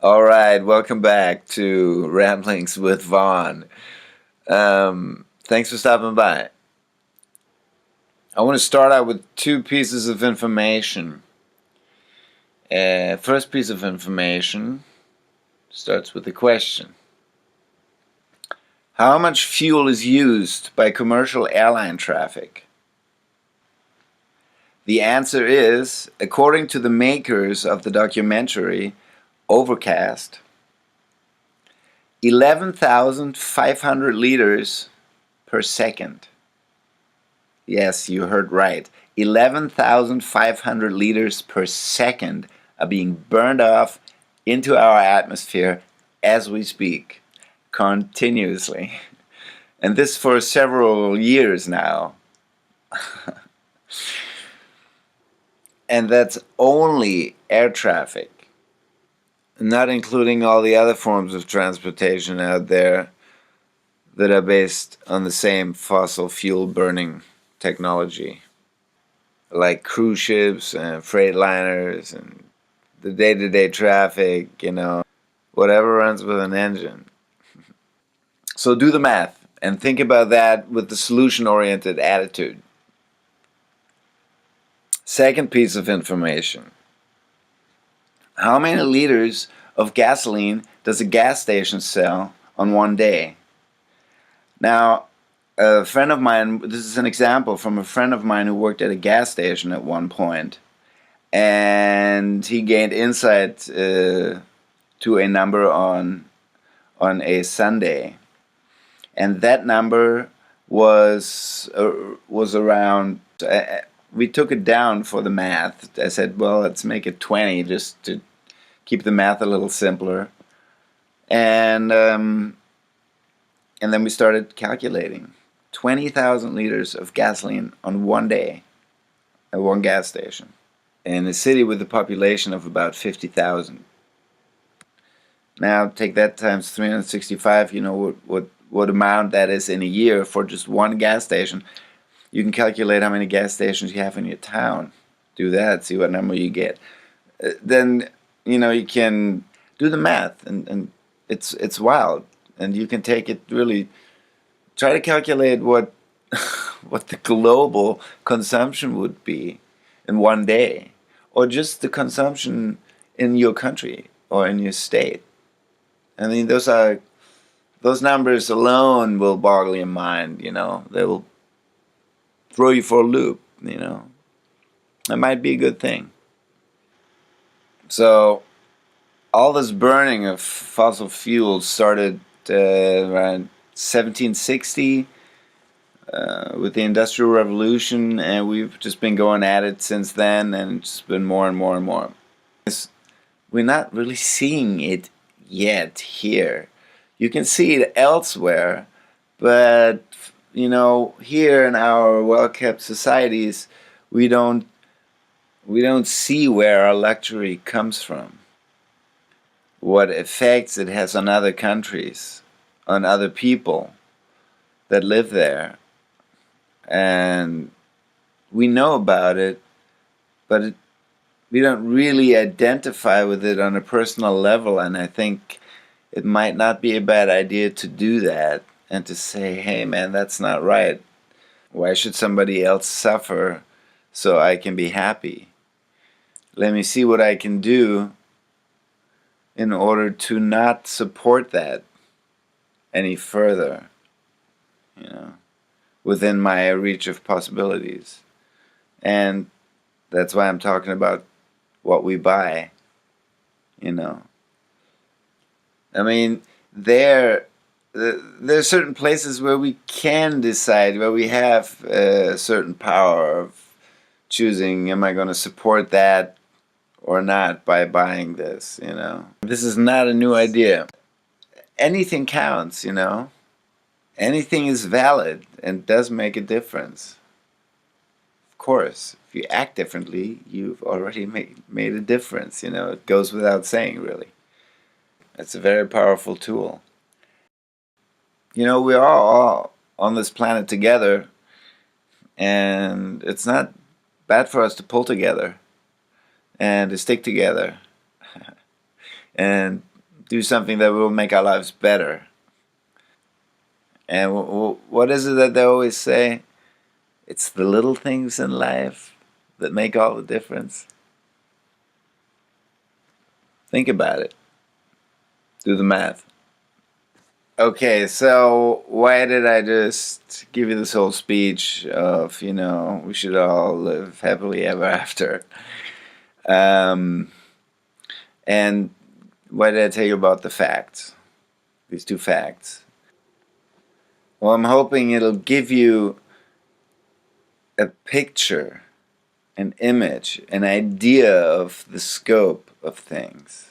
All right, welcome back to Ramblings with Vaughn. Thanks for stopping by. I want to start out with two pieces of information. First piece of information starts with a question. How much fuel is used by commercial airline traffic? The answer is, according to the makers of the documentary Overcast, 11,500 liters per second. Yes, you heard right. 11,500 liters per second are being burned off into our atmosphere as we speak, continuously. And this for several years now. And that's only air traffic, not including all the other forms of transportation out there that are based on the same fossil fuel burning technology, like cruise ships and freight liners and the day-to-day traffic, whatever runs with an engine. So do the math and think about that with the solution-oriented attitude. Second piece of information. How many liters of gasoline does a gas station sell on one day? Now, a friend of mine, this is an example from a friend of mine who worked at a gas station at one point, and he gained insight to a number on a Sunday, and that number was around. We took it down for the math. I said, well, let's make it 20 just to keep the math a little simpler, and then we started calculating. 20,000 liters of gasoline on one day at one gas station in a city with a population of about 50,000. Now take that times 365, you know what amount that is in a year for just one gas station. You can calculate how many gas stations you have in your town. Do that, see what number you get. Then, you can do the math, and it's wild. And you can take it really, try to calculate what what the global consumption would be in one day, or just the consumption in your country or in your state. I mean, those numbers alone will boggle your mind. They will throw you for a loop. It might be a good thing. So all this burning of fossil fuels started around 1760 with the Industrial Revolution, and we've just been going at it since then, and it's been more and more and more. We're not really seeing it yet here. You can see it elsewhere, but here in our well-kept societies, we don't see where our luxury comes from, what effects it has on other countries, on other people that live there. And we know about it, but we don't really identify with it on a personal level, and I think it might not be a bad idea to do that and to say, hey man, that's not right. Why should somebody else suffer so I can be happy? Let me see what I can do in order to not support that any further, within my reach of possibilities. And that's why I'm talking about what we buy. I mean, there's certain places where we can decide, where we have a certain power of choosing, am I going to support that or not by buying this. This is not a new idea. Anything counts. Anything is valid and does make a difference. Of course, if you act differently, you've already made a difference. It goes without saying, really. It's a very powerful tool. We are all on this planet together, and it's not bad for us to pull together and to stick together and do something that will make our lives better. And what is it that they always say? It's the little things in life that make all the difference. Think about it. Do the math. Okay, so why did I just give you this whole speech of, we should all live happily ever after? Um, and why did I tell you about the facts? These two facts. Well, I'm hoping it'll give you a picture, an image, an idea of the scope of things.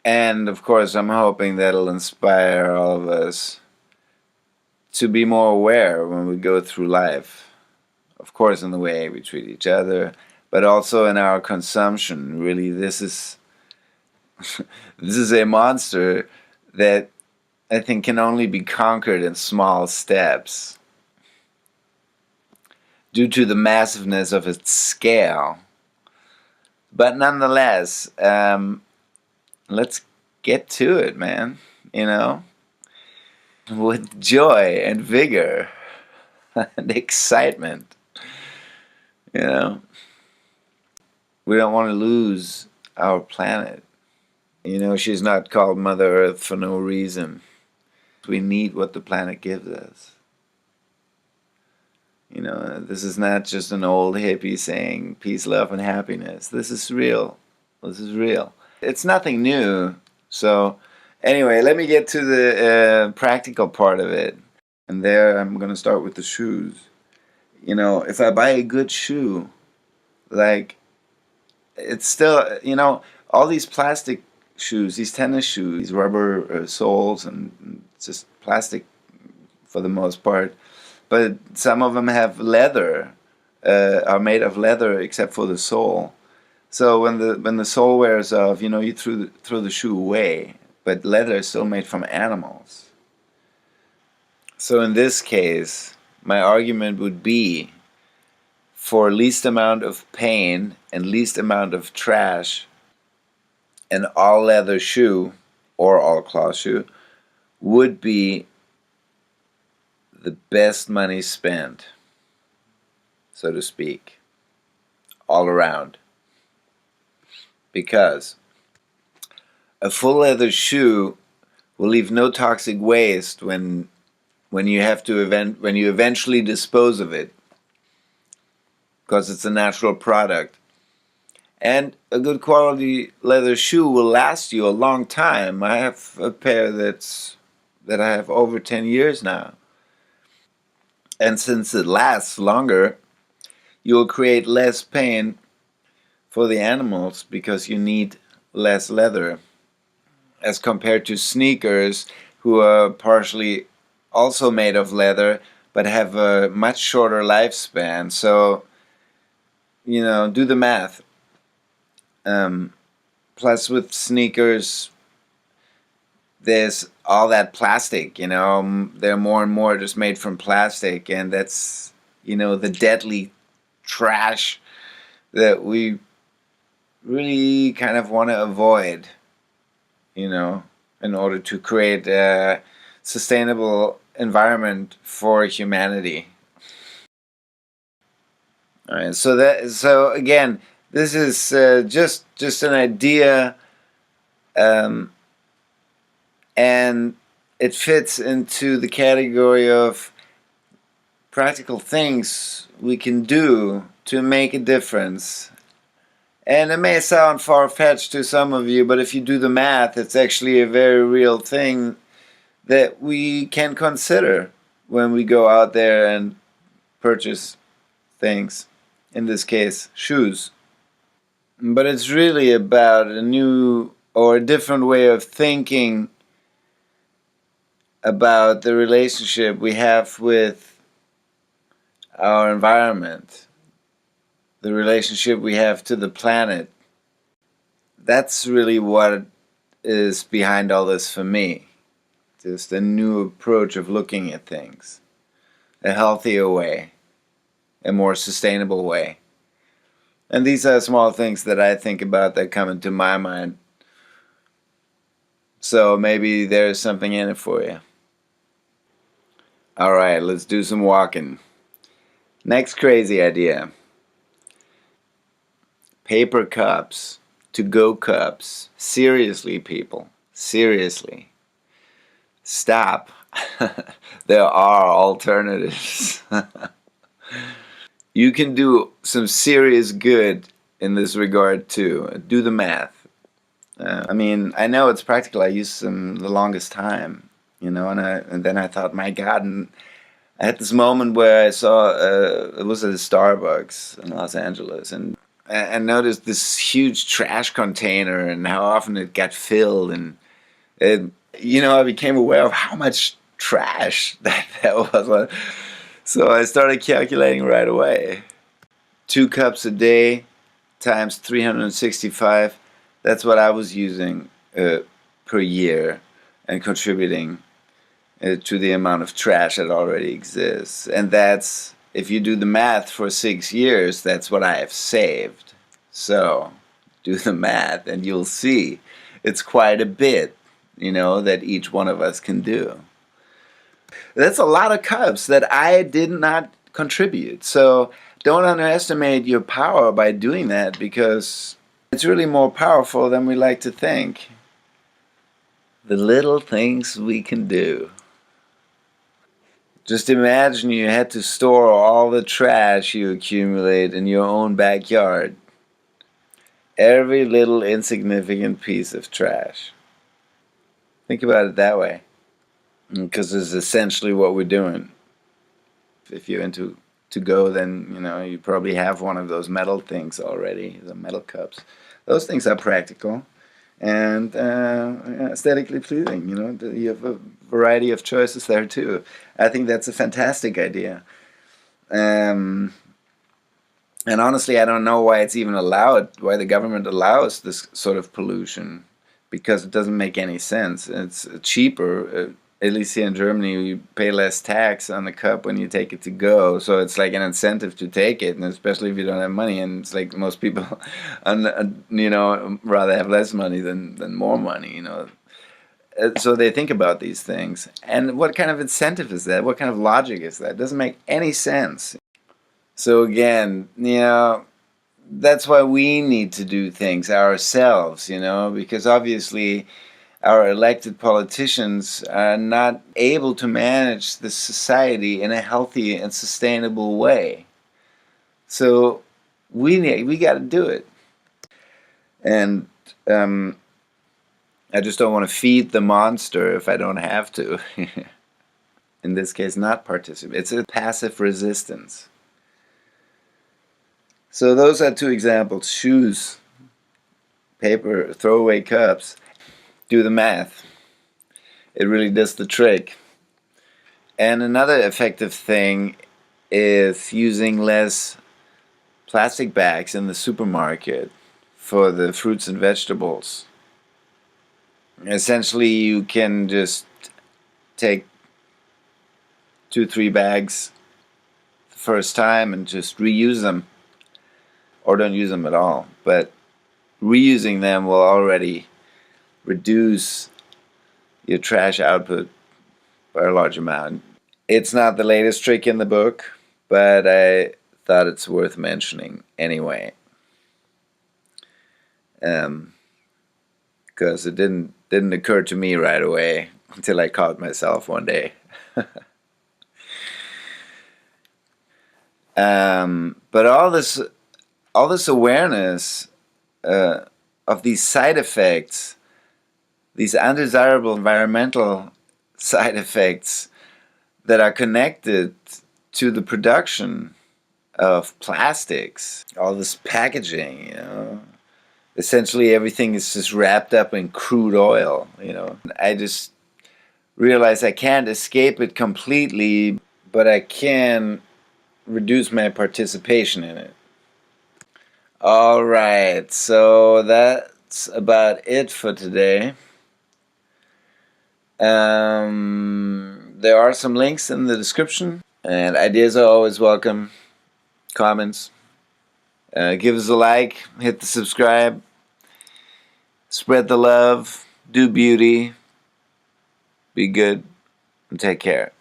And of course, I'm hoping that'll inspire all of us to be more aware when we go through life. Of course, in the way we treat each other, but also in our consumption. Really, this is this is a monster that I think can only be conquered in small steps due to the massiveness of its scale. But nonetheless, let's get to it, man. With joy and vigor and excitement. We don't want to lose our planet. She's not called Mother Earth for no reason. We need what the planet gives us. This is not just an old hippie saying peace, love, and happiness. This is real. This is real. It's nothing new. So anyway, let me get to the practical part of it. And there I'm going to start with the shoes. If I buy a good shoe, like, it's still, all these plastic shoes, these tennis shoes, these rubber soles, and just plastic for the most part. But some of them have leather, are made of leather except for the sole. So when the sole wears off, you throw the shoe away. But leather is still made from animals. So in this case, my argument would be for least amount of pain and least amount of trash, an all leather shoe or all cloth shoe would be the best money spent, so to speak, all around. Because a full leather shoe will leave no toxic waste when you eventually dispose of it, because it's a natural product. And a good quality leather shoe will last you a long time. I have a pair that I have over 10 years now. And since it lasts longer, you'll create less pain for the animals because you need less leather, as compared to sneakers, who are partially also made of leather but have a much shorter lifespan. So, do the math. Plus, with sneakers, there's all that plastic, they're more and more just made from plastic, and that's, the deadly trash that we really kind of want to avoid, in order to create a sustainable environment for humanity. All right, so again, this is just an idea, and it fits into the category of practical things we can do to make a difference. And it may sound far-fetched to some of you, but if you do the math, it's actually a very real thing that we can consider when we go out there and purchase things. In this case, shoes. But it's really about a new or a different way of thinking about the relationship we have with our environment, the relationship we have to the planet. That's really what is behind all this for me. Just a new approach of looking at things. A healthier way. A more sustainable way. And these are small things that I think about that come into my mind So maybe there's something in it for you. Alright, let's do some walking. Next crazy idea. Paper cups. To-go cups. Seriously, people. Seriously. Stop. There are alternatives. You can do some serious good in this regard too. Do the math. I mean, I know it's practical. I used them the longest time, you know, and then I thought, my God, and I had this moment where I saw it was at a Starbucks in Los Angeles, and I noticed this huge trash container and how often it got filled, and it, you know, I became aware of how much trash that was. So I started calculating right away. 2 cups a day times 365. That's what I was using per year and contributing to the amount of trash that already exists. And that's, if you do the math for 6 years, that's what I have saved. So do the math and you'll see it's quite a bit, you know, that each one of us can do. That's a lot of cups that I did not contribute. So don't underestimate your power by doing that, because it's really more powerful than we like to think. The little things we can do. Just imagine you had to store all the trash you accumulate in your own backyard. Every little insignificant piece of trash. Think about it that way. Because it's essentially what we're doing. If you're into to go, then you know you probably have one of those metal things already, the metal cups. Those things are practical and aesthetically pleasing. You know, you have a variety of choices there too. I think that's a fantastic idea. And honestly, I don't know why it's even allowed, why the government allows this sort of pollution, because it doesn't make any sense. It's cheaper. At least here in Germany, you pay less tax on the cup when you take it to go, so it's like an incentive to take it, and especially if you don't have money. And it's like most people, you know, rather have less money than more money, you know. So they think about these things. And what kind of incentive is that? What kind of logic is that? It doesn't make any sense. So again, you know, that's why we need to do things ourselves, you know, because obviously our elected politicians are not able to manage the society in a healthy and sustainable way. So we got to do it. And I just don't want to feed the monster if I don't have to. In this case, not participate. It's a passive resistance. So those are 2 examples. Shoes, paper, throwaway cups. Do the math. It really does the trick. And another effective thing is using less plastic bags in the supermarket for the fruits and vegetables. Essentially, you can just take 2-3 bags the first time and just reuse them, or don't use them at all. But reusing them will already reduce your trash output by a large amount. It's not the latest trick in the book, but I thought it's worth mentioning anyway. Because it didn't occur to me right away until I caught myself one day. But all this awareness of these side effects, these undesirable environmental side effects that are connected to the production of plastics, all this packaging, you know. Essentially everything is just wrapped up in crude oil, you know. I just realized I can't escape it completely, but I can reduce my participation in it. Alright, so that's about it for today. There are some links in the description, and ideas are always welcome. Comments. Give us a like, hit the subscribe, spread the love, do beauty. Be good and take care.